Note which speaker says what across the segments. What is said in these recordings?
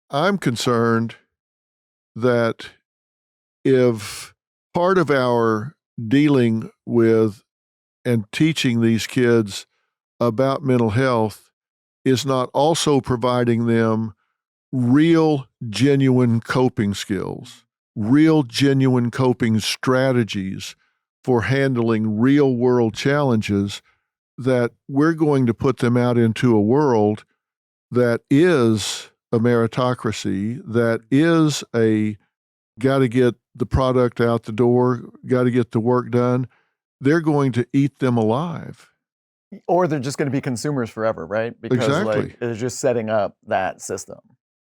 Speaker 1: I'm concerned that if part of our dealing with and teaching these kids about mental health is not also providing them real, genuine coping skills, real, genuine coping strategies for handling real world challenges, that we're going to put them out into a world that is a meritocracy, that is a got to get the product out the door, got to get the work done. They're going to eat them alive.
Speaker 2: Or they're just going to be consumers forever, right? Because
Speaker 1: Exactly.
Speaker 2: like it's just setting up that system.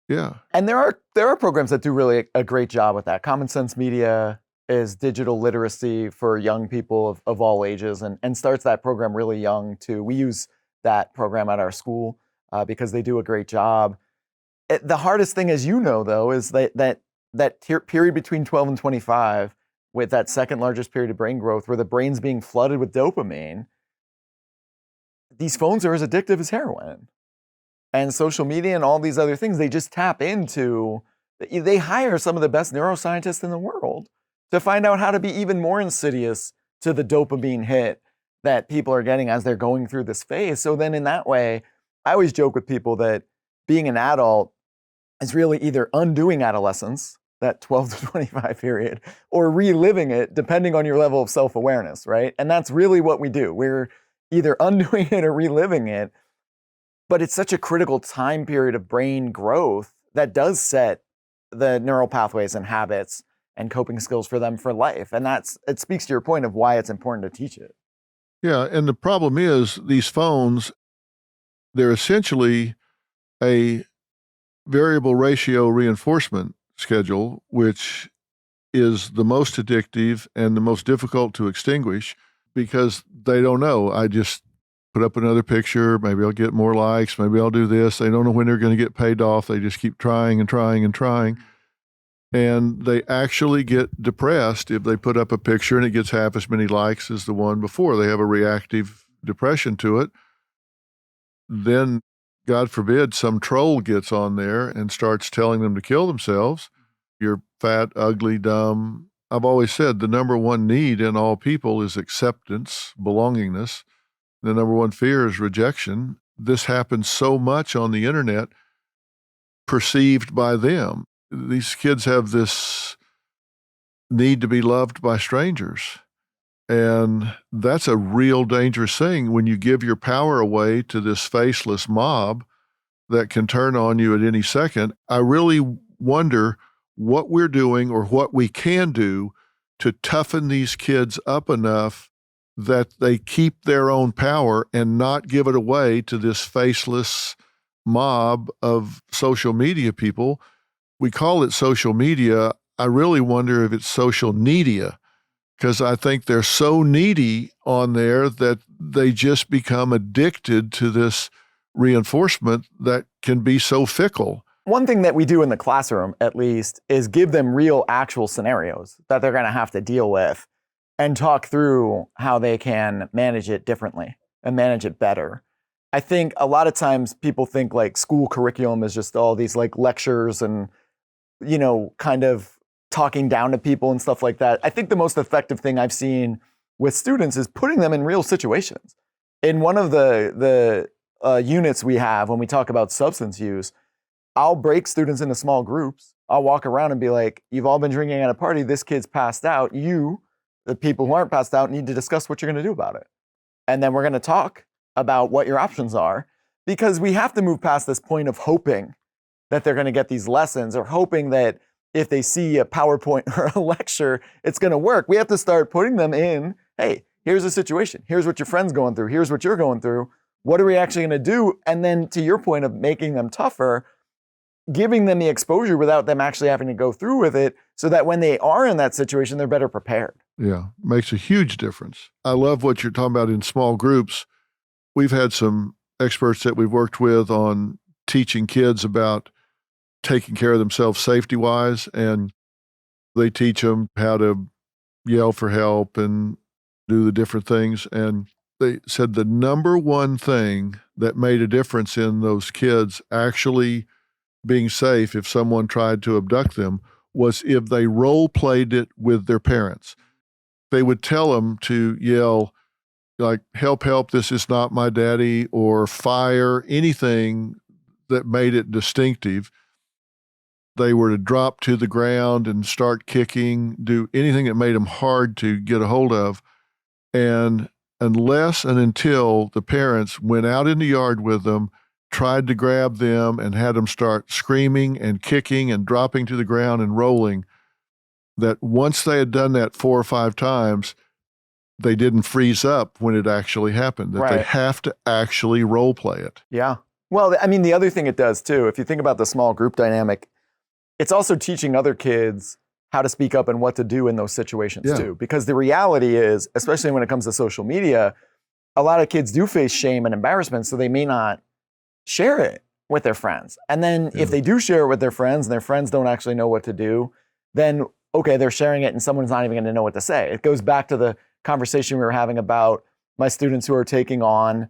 Speaker 1: Yeah.
Speaker 2: And there are programs that do really a great job with that. Common Sense Media is digital literacy for young people of all ages and starts that program really young too. We use that program at our school because they do a great job. The hardest thing, as you know, though, is that period between 12 and 25 with that second largest period of brain growth where the brain's being flooded with dopamine. These phones are as addictive as heroin. And social media and all these other things, they just tap into, they hire some of the best neuroscientists in the world to find out how to be even more insidious to the dopamine hit that people are getting as they're going through this phase. So then in that way, I always joke with people that being an adult is really either undoing adolescence, that 12 to 25 period, or reliving it depending on your level of self-awareness, right? And that's really what we do. We're either undoing it or reliving it. But it's such a critical time period of brain growth that does set the neural pathways and habits and coping skills for them for life. And it speaks to your point of why it's important to teach it.
Speaker 1: Yeah. And the problem is these phones, they're essentially a variable ratio reinforcement schedule, which is the most addictive and the most difficult to extinguish because they don't know. I just put up another picture. Maybe I'll get more likes. Maybe I'll do this. They don't know when they're going to get paid off. They just keep trying and trying and trying. And they actually get depressed if they put up a picture and it gets half as many likes as the one before. They have a reactive depression to it. Then, God forbid, some troll gets on there and starts telling them to kill themselves. You're fat, ugly, dumb. I've always said the number one need in all people is acceptance, belongingness. The number one fear is rejection. This happens so much on the internet, perceived by them. These kids have this need to be loved by strangers. And that's a real dangerous thing when you give your power away to this faceless mob that can turn on you at any second. I really wonder what we're doing or what we can do to toughen these kids up enough that they keep their own power and not give it away to this faceless mob of social media people. We call it social media. I really wonder if it's social needia, because I think they're so needy on there that they just become addicted to this reinforcement that can be so fickle.
Speaker 2: One thing that we do in the classroom, at least, is give them real actual scenarios that they're going to have to deal with and talk through how they can manage it differently and manage it better. I think a lot of times people think like school curriculum is just all these like lectures and, kind of talking down to people and stuff like that. I think the most effective thing I've seen with students is putting them in real situations. In one of the units we have when we talk about substance use, I'll break students into small groups. I'll walk around and be like, you've all been drinking at a party. This kid's passed out. You, the people who aren't passed out, need to discuss what you're going to do about it. And then we're going to talk about what your options are, because we have to move past this point of hoping that they're going to get these lessons or hoping that if they see a PowerPoint or a lecture, it's going to work. We have to start putting them in, hey, here's a situation. Here's what your friend's going through. Here's what you're going through. What are we actually going to do? And then to your point of making them tougher, giving them the exposure without them actually having to go through with it so that when they are in that situation, they're better prepared.
Speaker 1: Yeah, makes a huge difference. I love what you're talking about in small groups. We've had some experts that we've worked with on teaching kids about taking care of themselves safety-wise, and they teach them how to yell for help and do the different things. And they said the number one thing that made a difference in those kids actually being safe if someone tried to abduct them was if they role played it with their parents. They would tell them to yell, like, help, help, this is not my daddy, or fire, anything that made it distinctive. They were to drop to the ground and start kicking, do anything that made them hard to get a hold of. And unless and until the parents went out in the yard with them, tried to grab them and had them start screaming and kicking and dropping to the ground and rolling, that once they had done that 4 or 5 times, they didn't freeze up when it actually happened, that they have to actually role play it.
Speaker 2: Yeah. Well, I mean, the other thing it does too, if you think about the small group dynamic, it's also teaching other kids how to speak up and what to do in those situations too. Because the reality is, especially when it comes to social media, a lot of kids do face shame and embarrassment, so they may not share it with their friends. And then if they do share it with their friends and their friends don't actually know what to do, then okay, they're sharing it and someone's not even going to know what to say. It goes back to the conversation we were having about my students who are taking on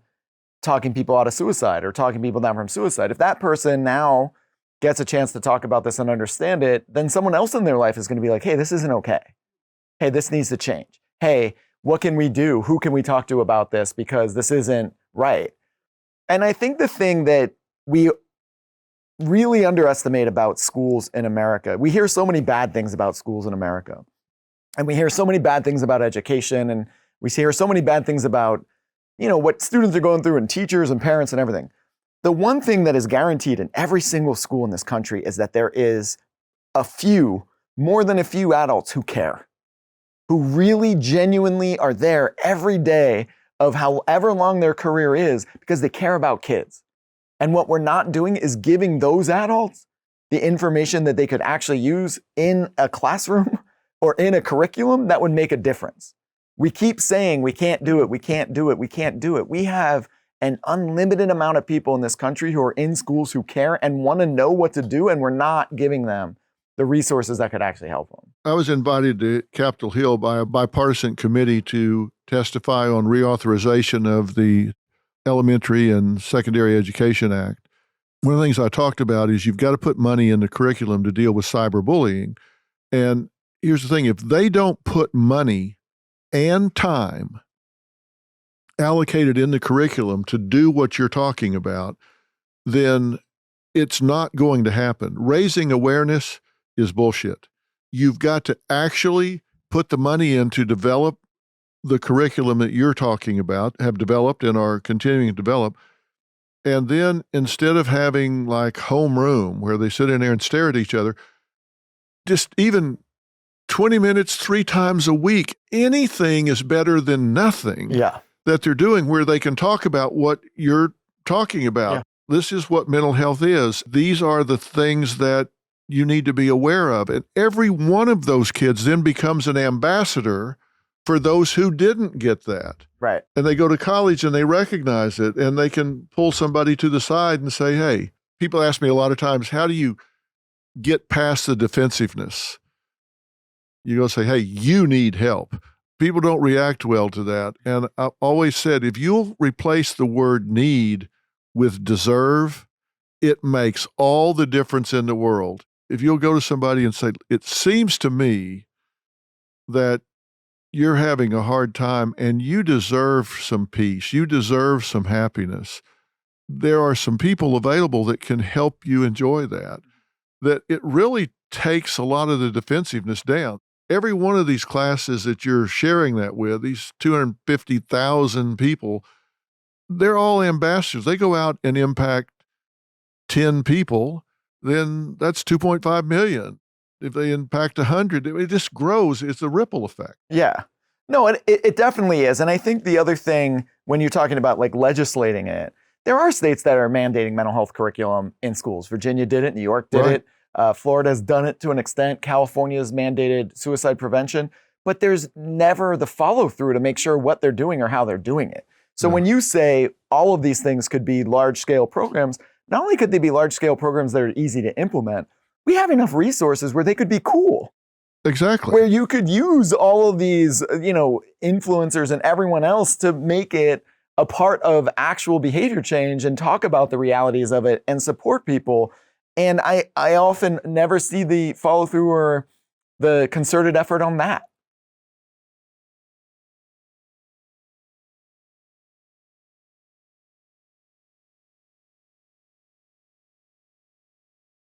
Speaker 2: talking people out of suicide or talking people down from suicide. If that person now gets a chance to talk about this and understand it, then someone else in their life is going to be like, hey, this isn't okay. Hey, this needs to change. Hey, what can we do? Who can we talk to about this? Because this isn't right. And I think the thing that we really underestimate about schools in America, we hear so many bad things about schools in America. And we hear so many bad things about education. And we hear so many bad things about, what students are going through and teachers and parents and everything. The one thing that is guaranteed in every single school in this country is that there is more than a few adults who care, who really genuinely are there every day of however long their career is because they care about kids. And what we're not doing is giving those adults the information that they could actually use in a classroom or in a curriculum that would make a difference. We keep saying we can't do it, we can't do it, we can't do it. We have an unlimited amount of people in this country who are in schools who care and want to know what to do, and we're not giving them the resources that could actually help them.
Speaker 1: I was invited to Capitol Hill by a bipartisan committee to testify on reauthorization of the Elementary and Secondary Education Act. One of the things I talked about is you've got to put money in the curriculum to deal with cyberbullying. And here's the thing, if they don't put money and time allocated in the curriculum to do what you're talking about, then it's not going to happen. Raising awareness is bullshit. You've got to actually put the money in to develop the curriculum that you're talking about, have developed and are continuing to develop. And then instead of having like homeroom where they sit in there and stare at each other, just even 20 minutes 3 times a week, anything is better than nothing. That they're doing where they can talk about what you're talking about. Yeah. This is what mental health is. These are the things that you need to be aware of. And every one of those kids then becomes an ambassador for those who didn't get that.
Speaker 2: Right.
Speaker 1: And they go to college and they recognize it and they can pull somebody to the side and say, hey, people ask me a lot of times, how do you get past the defensiveness? You go say, hey, you need help. People don't react well to that. And I've always said, if you'll replace the word need with deserve, it makes all the difference in the world. If you'll go to somebody and say, it seems to me that you're having a hard time and you deserve some peace, you deserve some happiness, there are some people available that can help you enjoy that, that it really takes a lot of the defensiveness down. Every one of these classes that you're sharing that with, these 250,000 people, they're all ambassadors. They go out and impact 10 people, then that's 2.5 million. If they impact 100, it just grows. It's a ripple effect.
Speaker 2: Yeah. No, it definitely is. And I think the other thing, when you're talking about like legislating it, there are states that are mandating mental health curriculum in schools. Virginia did it. New York did it. Florida has done it to an extent. California has mandated suicide prevention, but there's never the follow through to make sure what they're doing or how they're doing it. So when you say all of these things could be large scale programs, not only could they be large scale programs that are easy to implement, we have enough resources where they could be cool.
Speaker 1: Exactly.
Speaker 2: Where you could use all of these, influencers and everyone else to make it a part of actual behavior change and talk about the realities of it and support people. And I often never see the follow through or the concerted effort on that.